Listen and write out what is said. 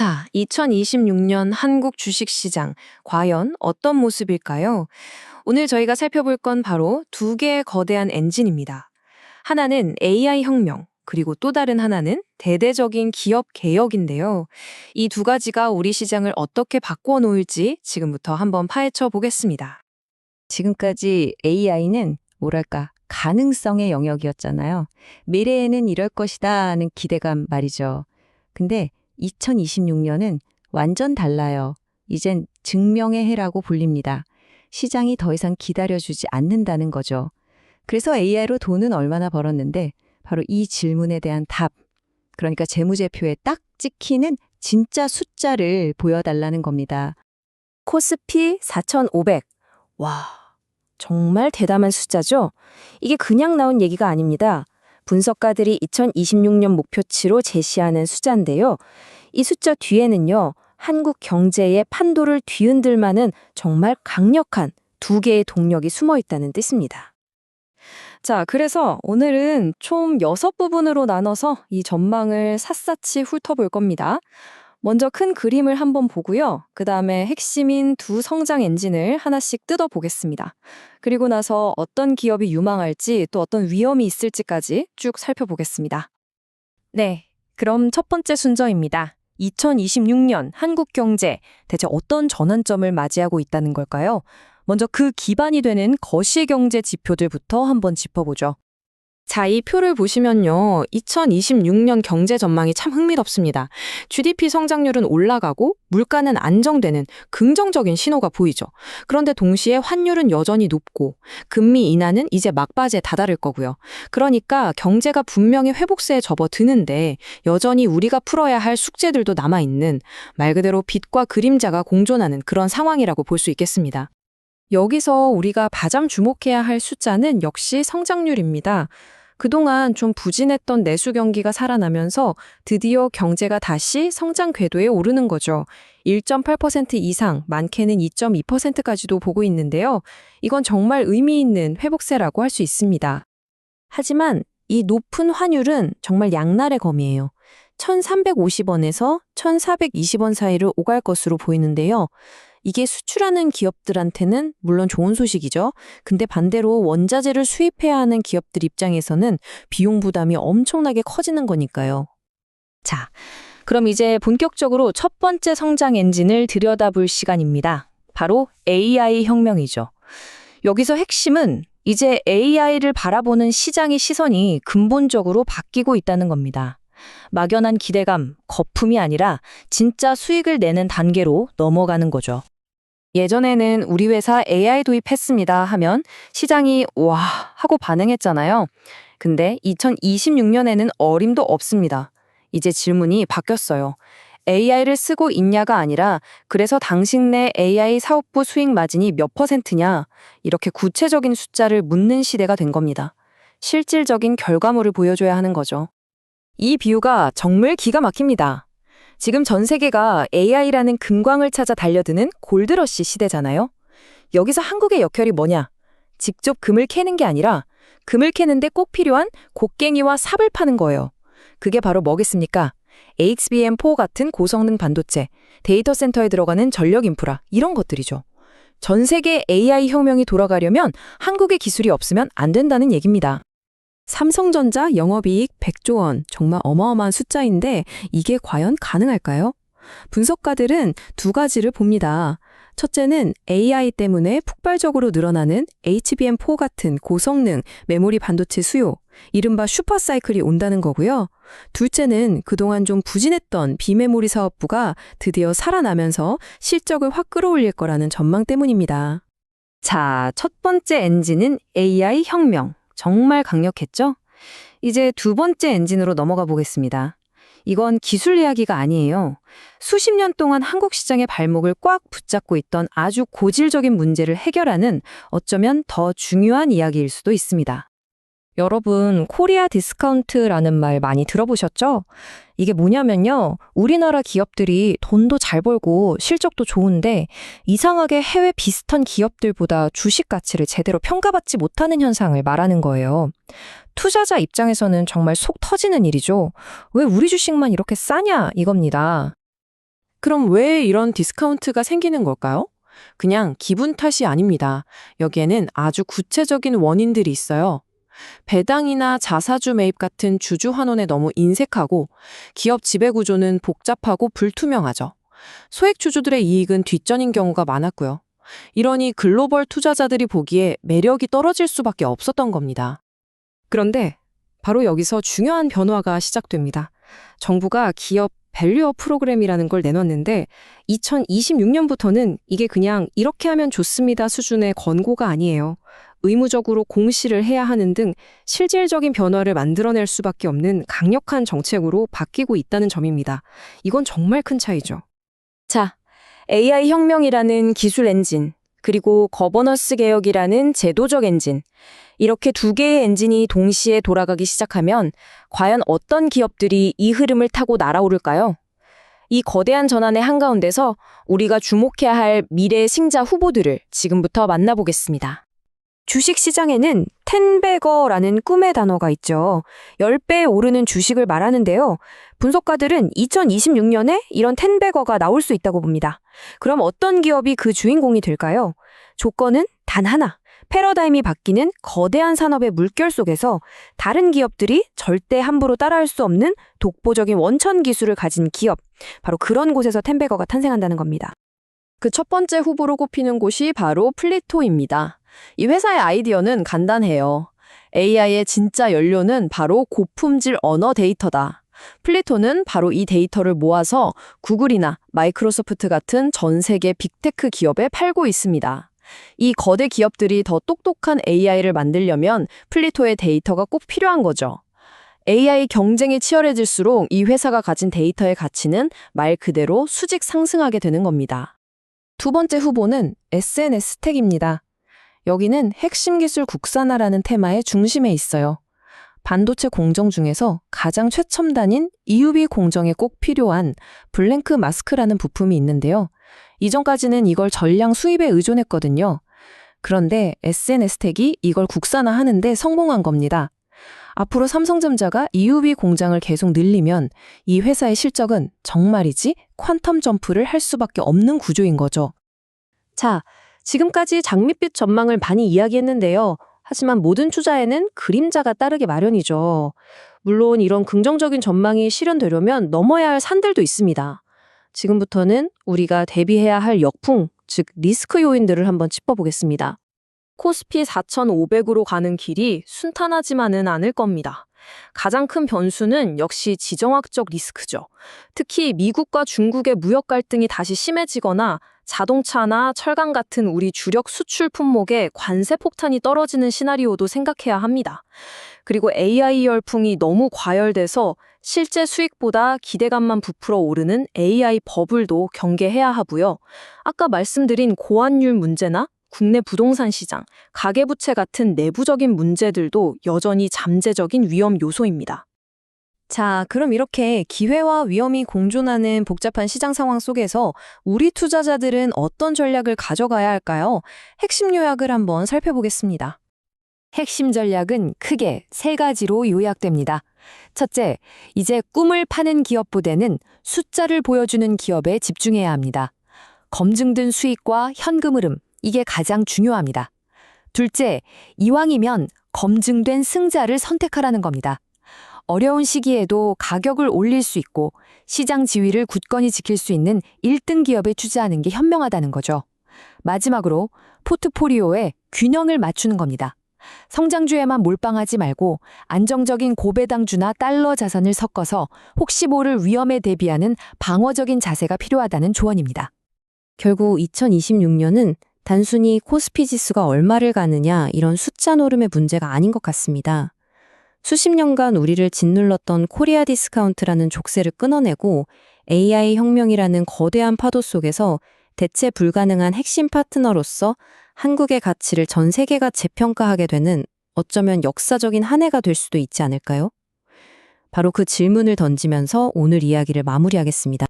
자, 2026년 한국 주식시장, 과연 어떤 모습일까요? 오늘 저희가 살펴볼 건 바로 두 개의 거대한 엔진입니다. 하나는 AI 혁명, 그리고 또 다른 하나는 대대적인 기업 개혁인데요. 이 두 가지가 우리 시장을 어떻게 바꾸어 놓을지 지금부터 한번 파헤쳐 보겠습니다. 지금까지 AI는 뭐랄까, 가능성의 영역이었잖아요. 미래에는 이럴 것이다 하는 기대감 말이죠. 근데 2026년은 완전 달라요. 이젠 증명의 해라고 불립니다. 시장이 더 이상 기다려주지 않는다는 거죠. 그래서 AI로 돈은 얼마나 벌었는데 바로 이 질문에 대한 답, 그러니까 재무제표에 딱 찍히는 진짜 숫자를 보여달라는 겁니다. 코스피 4,500. 와, 정말 대담한 숫자죠? 이게 그냥 나온 얘기가 아닙니다. 분석가들이 2026년 목표치로 제시하는 숫자인데요. 이 숫자 뒤에는요, 한국 경제의 판도를 뒤흔들 만한 정말 강력한 두 개의 동력이 숨어 있다는 뜻입니다. 자, 그래서 오늘은 총 6부분으로 나눠서 이 전망을 샅샅이 훑어볼 겁니다. 먼저 큰 그림을 한번 보고요. 그 다음에 핵심인 두 성장 엔진을 하나씩 뜯어보겠습니다. 그리고 나서 어떤 기업이 유망할지 또 어떤 위험이 있을지까지 쭉 살펴보겠습니다. 네, 그럼 첫 번째 순서입니다. 2026년 한국 경제 대체 어떤 전환점을 맞이하고 있다는 걸까요? 먼저 그 기반이 되는 거시경제 지표들부터 한번 짚어보죠. 자, 이 표를 보시면요. 2026년 경제 전망이 참 흥미롭습니다. GDP 성장률은 올라가고 물가는 안정되는 긍정적인 신호가 보이죠. 그런데 동시에 환율은 여전히 높고 금리 인하는 이제 막바지에 다다를 거고요. 그러니까 경제가 분명히 회복세에 접어드는데 여전히 우리가 풀어야 할 숙제들도 남아있는 말 그대로 빛과 그림자가 공존하는 그런 상황이라고 볼 수 있겠습니다. 여기서 우리가 가장 주목해야 할 숫자는 역시 성장률입니다. 그동안 좀 부진했던 내수 경기가 살아나면서 드디어 경제가 다시 성장 궤도에 오르는 거죠. 1.8% 이상, 많게는 2.2%까지도 보고 있는데요. 이건 정말 의미 있는 회복세라고 할 수 있습니다. 하지만 이 높은 환율은 정말 양날의 검이에요. 1,350원에서 1,420원 사이를 오갈 것으로 보이는데요. 이게 수출하는 기업들한테는 물론 좋은 소식이죠. 근데 반대로 원자재를 수입해야 하는 기업들 입장에서는 비용 부담이 엄청나게 커지는 거니까요. 자, 그럼 이제 본격적으로 첫 번째 성장 엔진을 들여다볼 시간입니다. 바로 AI 혁명이죠. 여기서 핵심은 이제 AI를 바라보는 시장의 시선이 근본적으로 바뀌고 있다는 겁니다. 막연한 기대감, 거품이 아니라 진짜 수익을 내는 단계로 넘어가는 거죠. 예전에는 우리 회사 AI 도입했습니다 하면 시장이 와 하고 반응했잖아요. 근데 2026년에는 어림도 없습니다. 이제 질문이 바뀌었어요. AI를 쓰고 있냐가 아니라 그래서 당신 내 AI 사업부 수익 마진이 몇 %냐 이렇게 구체적인 숫자를 묻는 시대가 된 겁니다. 실질적인 결과물을 보여줘야 하는 거죠. 이 비유가 정말 기가 막힙니다. 지금 전 세계가 AI라는 금광을 찾아 달려드는 골드러시 시대잖아요. 여기서 한국의 역할이 뭐냐? 직접 금을 캐는 게 아니라 금을 캐는데 꼭 필요한 곡괭이와 삽을 파는 거예요. 그게 바로 뭐겠습니까? HBM4 같은 고성능 반도체, 데이터 센터에 들어가는 전력 인프라, 이런 것들이죠. 전 세계 AI 혁명이 돌아가려면 한국의 기술이 없으면 안 된다는 얘기입니다. 삼성전자 영업이익 100조 원, 정말 어마어마한 숫자인데 이게 과연 가능할까요? 분석가들은 두 가지를 봅니다. 첫째는 AI 때문에 폭발적으로 늘어나는 HBM4 같은 고성능 메모리 반도체 수요, 이른바 슈퍼사이클이 온다는 거고요. 둘째는 그동안 좀 부진했던 비메모리 사업부가 드디어 살아나면서 실적을 확 끌어올릴 거라는 전망 때문입니다. 자, 첫 번째 엔진은 AI 혁명. 정말 강력했죠? 이제 두 번째 엔진으로 넘어가 보겠습니다. 이건 기술 이야기가 아니에요. 수십 년 동안 한국 시장의 발목을 꽉 붙잡고 있던 아주 고질적인 문제를 해결하는 어쩌면 더 중요한 이야기일 수도 있습니다. 여러분, 코리아 디스카운트라는 말 많이 들어보셨죠? 이게 뭐냐면요. 우리나라 기업들이 돈도 잘 벌고 실적도 좋은데 이상하게 해외 비슷한 기업들보다 주식 가치를 제대로 평가받지 못하는 현상을 말하는 거예요. 투자자 입장에서는 정말 속 터지는 일이죠. 왜 우리 주식만 이렇게 싸냐 이겁니다. 그럼 왜 이런 디스카운트가 생기는 걸까요? 그냥 기분 탓이 아닙니다. 여기에는 아주 구체적인 원인들이 있어요. 배당이나 자사주 매입 같은 주주 환원에 너무 인색하고 기업 지배 구조는 복잡하고 불투명하죠. 소액 주주들의 이익은 뒷전인 경우가 많았고요. 이러니 글로벌 투자자들이 보기에 매력이 떨어질 수밖에 없었던 겁니다. 그런데 바로 여기서 중요한 변화가 시작됩니다. 정부가 기업 밸류업 프로그램이라는 걸 내놨는데 2026년부터는 이게 그냥 이렇게 하면 좋습니다 수준의 권고가 아니에요. 의무적으로 공시를 해야 하는 등 실질적인 변화를 만들어낼 수밖에 없는 강력한 정책으로 바뀌고 있다는 점입니다. 이건 정말 큰 차이죠. 자, AI 혁명이라는 기술 엔진, 그리고 거버넌스 개혁이라는 제도적 엔진, 이렇게 두 개의 엔진이 동시에 돌아가기 시작하면 과연 어떤 기업들이 이 흐름을 타고 날아오를까요? 이 거대한 전환의 한가운데서 우리가 주목해야 할 미래 승자 후보들을 지금부터 만나보겠습니다. 주식시장에는 텐베거라는 꿈의 단어가 있죠. 10배 오르는 주식을 말하는데요. 분석가들은 2026년에 이런 텐베거가 나올 수 있다고 봅니다. 그럼 어떤 기업이 그 주인공이 될까요? 조건은 단 하나. 패러다임이 바뀌는 거대한 산업의 물결 속에서 다른 기업들이 절대 함부로 따라할 수 없는 독보적인 원천 기술을 가진 기업, 바로 그런 곳에서 텐베거가 탄생한다는 겁니다. 그 첫 번째 후보로 꼽히는 곳이 바로 플리토입니다. 이 회사의 아이디어는 간단해요. AI의 진짜 연료는 바로 고품질 언어 데이터다. 플리토는 바로 이 데이터를 모아서 구글이나 마이크로소프트 같은 전 세계 빅테크 기업에 팔고 있습니다. 이 거대 기업들이 더 똑똑한 AI를 만들려면 플리토의 데이터가 꼭 필요한 거죠. AI 경쟁이 치열해질수록 이 회사가 가진 데이터의 가치는 말 그대로 수직 상승하게 되는 겁니다. 두 번째 후보는 SNS 텍입니다. 여기는 핵심 기술 국산화라는 테마의 중심에 있어요. 반도체 공정 중에서 가장 최첨단인 EUV 공정에 꼭 필요한 블랭크 마스크라는 부품이 있는데요. 이전까지는 이걸 전량 수입에 의존했거든요. 그런데 SNS텍이 이걸 국산화하는데 성공한 겁니다. 앞으로 삼성전자가 EUV 공장을 계속 늘리면 이 회사의 실적은 정말이지 퀀텀 점프를 할 수밖에 없는 구조인 거죠. 자, 지금까지 장밋빛 전망을 많이 이야기했는데요. 하지만 모든 투자에는 그림자가 따르게 마련이죠. 물론 이런 긍정적인 전망이 실현되려면 넘어야 할 산들도 있습니다. 지금부터는 우리가 대비해야 할 역풍, 즉 리스크 요인들을 한번 짚어보겠습니다. 코스피 4,500으로 가는 길이 순탄하지만은 않을 겁니다. 가장 큰 변수는 역시 지정학적 리스크죠. 특히 미국과 중국의 무역 갈등이 다시 심해지거나 자동차나 철강 같은 우리 주력 수출 품목에 관세 폭탄이 떨어지는 시나리오도 생각해야 합니다. 그리고 AI 열풍이 너무 과열돼서 실제 수익보다 기대감만 부풀어 오르는 AI 버블도 경계해야 하고요. 아까 말씀드린 고환율 문제나 국내 부동산 시장, 가계부채 같은 내부적인 문제들도 여전히 잠재적인 위험 요소입니다. 자, 그럼 이렇게 기회와 위험이 공존하는 복잡한 시장 상황 속에서 우리 투자자들은 어떤 전략을 가져가야 할까요? 핵심 요약을 한번 살펴보겠습니다. 핵심 전략은 크게 세 가지로 요약됩니다. 첫째, 이제 꿈을 파는 기업보다는 숫자를 보여주는 기업에 집중해야 합니다. 검증된 수익과 현금 흐름, 이게 가장 중요합니다. 둘째, 이왕이면 검증된 승자를 선택하라는 겁니다. 어려운 시기에도 가격을 올릴 수 있고 시장 지위를 굳건히 지킬 수 있는 1등 기업에 투자하는 게 현명하다는 거죠. 마지막으로 포트포리오에 균형을 맞추는 겁니다. 성장주에만 몰빵하지 말고 안정적인 고배당주나 달러 자산을 섞어서 혹시 모를 위험에 대비하는 방어적인 자세가 필요하다는 조언입니다. 결국 2026년은 단순히 코스피 지수가 얼마를 가느냐 이런 숫자 노름의 문제가 아닌 것 같습니다. 수십 년간 우리를 짓눌렀던 코리아 디스카운트라는 족쇄를 끊어내고 AI 혁명이라는 거대한 파도 속에서 대체 불가능한 핵심 파트너로서 한국의 가치를 전 세계가 재평가하게 되는 어쩌면 역사적인 한 해가 될 수도 있지 않을까요? 바로 그 질문을 던지면서 오늘 이야기를 마무리하겠습니다.